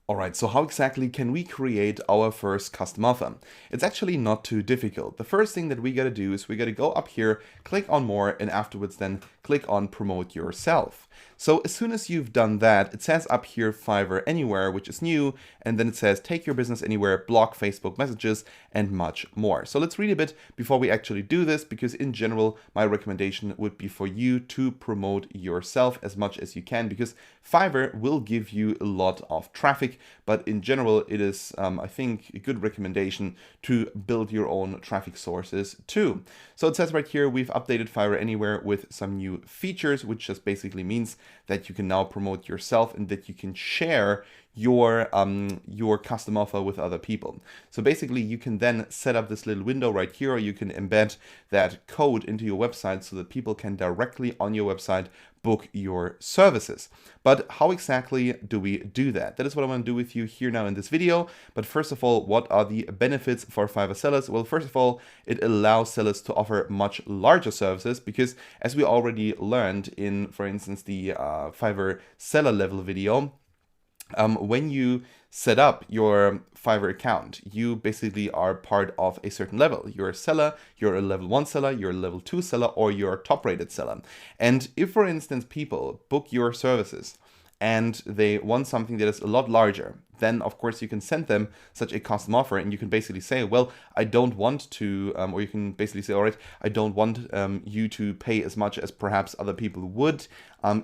All right, so how exactly can we create our first custom offer? It's actually not too difficult. The first thing that we gotta do is we gotta go up here, click on more, and afterwards then click on promote yourself. So as soon as you've done that, it says up here Fiverr Anywhere, which is new, and then it says take your business anywhere, block Facebook messages, and much more. So let's read a bit before we actually do this, because in general, my recommendation would be for you to promote yourself as much as you can, because Fiverr will give you a lot of traffic, but in general, it is, I think, a good recommendation to build your own traffic sources too. So it says right here, we've updated Fiverr Anywhere with some new features, which just basically means that you can now promote yourself and that you can share your custom offer with other people. So basically you can then set up this little window right here, or you can embed that code into your website so that people can directly on your website book your services. But how exactly do we do that? That is what I want to do with you here now in this video. But first of all, what are the benefits for Fiverr sellers? Well, first of all, it allows sellers to offer much larger services, because as we already learned in, for instance, the Fiverr seller level video, when you set up your Fiverr account, you basically are part of a certain level. You're a seller, you're a level 1 seller, you're a level 2 seller, or you're a top rated seller. And if, for instance, people book your services and they want something that is a lot larger, then of course you can send them such a custom offer, and you can basically say, well, I don't want to, or you can basically say, all right, I don't want you to pay as much as perhaps other people would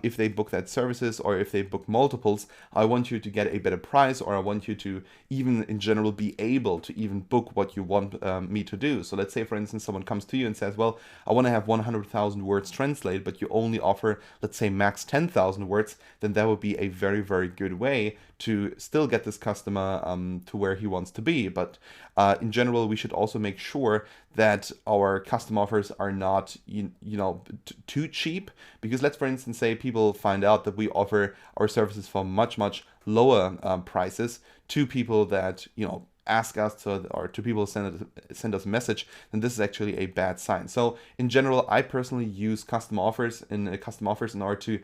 if they book that services, or if they book multiples. I want you to get a better price, or I want you to even in general be able to even book what you want me to do. So let's say, for instance, someone comes to you and says, well, I want to have 100,000 words translated, but you only offer, let's say, max 10,000 words, then that would be a very, very good way to still get this customer to where he wants to be. But in general, we should also make sure that our custom offers are not too cheap, because let's, for instance, say people find out that we offer our services for much lower prices to people that ask us to, or to people send us a message, then this is actually a bad sign. So in general, I personally use custom offers in order to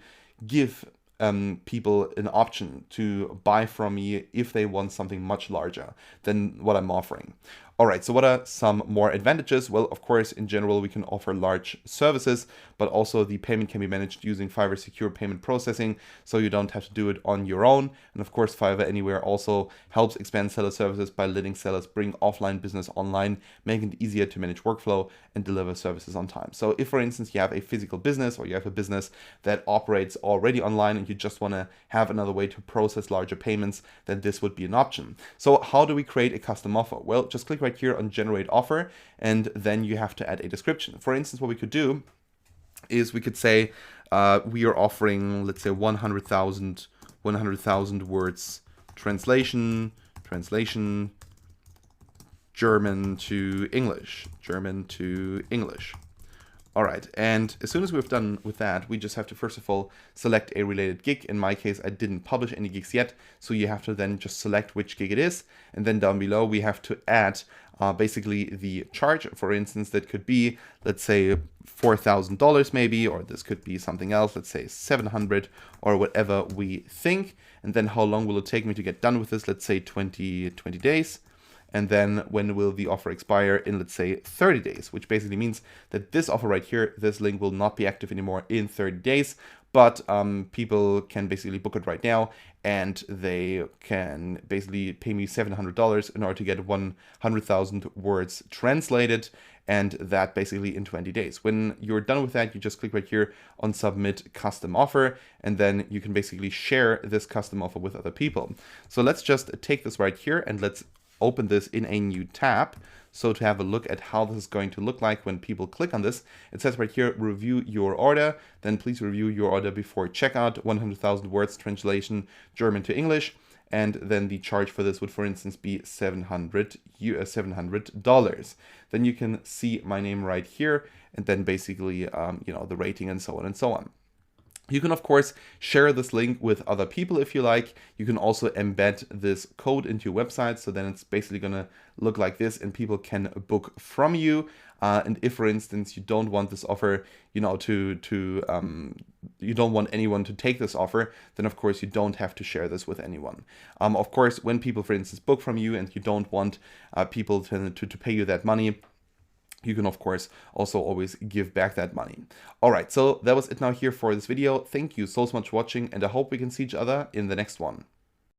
give people an option to buy from me if they want something much larger than what I'm offering. All right, so what are some more advantages? Well, of course, in general, we can offer large services, but also the payment can be managed using Fiverr secure payment processing, so you don't have to do it on your own. And of course, Fiverr Anywhere also helps expand seller services by letting sellers bring offline business online, making it easier to manage workflow and deliver services on time. So if, for instance, you have a physical business, or you have a business that operates already online and you just want to have another way to process larger payments, then this would be an option. So how do we create a custom offer? Well, just click right here on generate offer, and then you have to add a description. For instance, what we could do is we could say we are offering, let's say, 100,000 words translation German to English. All right, and as soon as we've done with that, we just have to first of all select a related gig. In my case, I didn't publish any gigs yet, so you have to then just select which gig it is, and then down below we have to add basically the charge. For instance, that could be, let's say, $4,000 maybe, or this could be something else, let's say 700 or whatever we think. And then how long will it take me to get done with this? Let's say 20 days. And then when will the offer expire? In, let's say, 30 days, which basically means that this offer right here, this link will not be active anymore in 30 days. But people can basically book it right now, and they can basically pay me $700 in order to get 100,000 words translated, and that basically in 20 days. When you're done with that, you just click right here on submit custom offer, and then you can basically share this custom offer with other people. So let's just take this right here and let's open this in a new tab. So to have a look at how this is going to look like when people click on this, it says right here, review your order. Then please review your order before checkout, 100,000 words translation, German to English. And then the charge for this would, for instance, be $700. Then you can see my name right here, and then basically, the rating and so on and so on. You can, of course, share this link with other people if you like. You can also embed this code into your website, so then it's basically going to look like this and people can book from you. And if, for instance, you don't want this offer, you know, you don't want anyone to take this offer, then of course you don't have to share this with anyone. Of course, when people, for instance, book from you and you don't want people to pay you that money, you can, of course, also always give back that money. All right, so that was it now here for this video. Thank you so much for watching, and I hope we can see each other in the next one.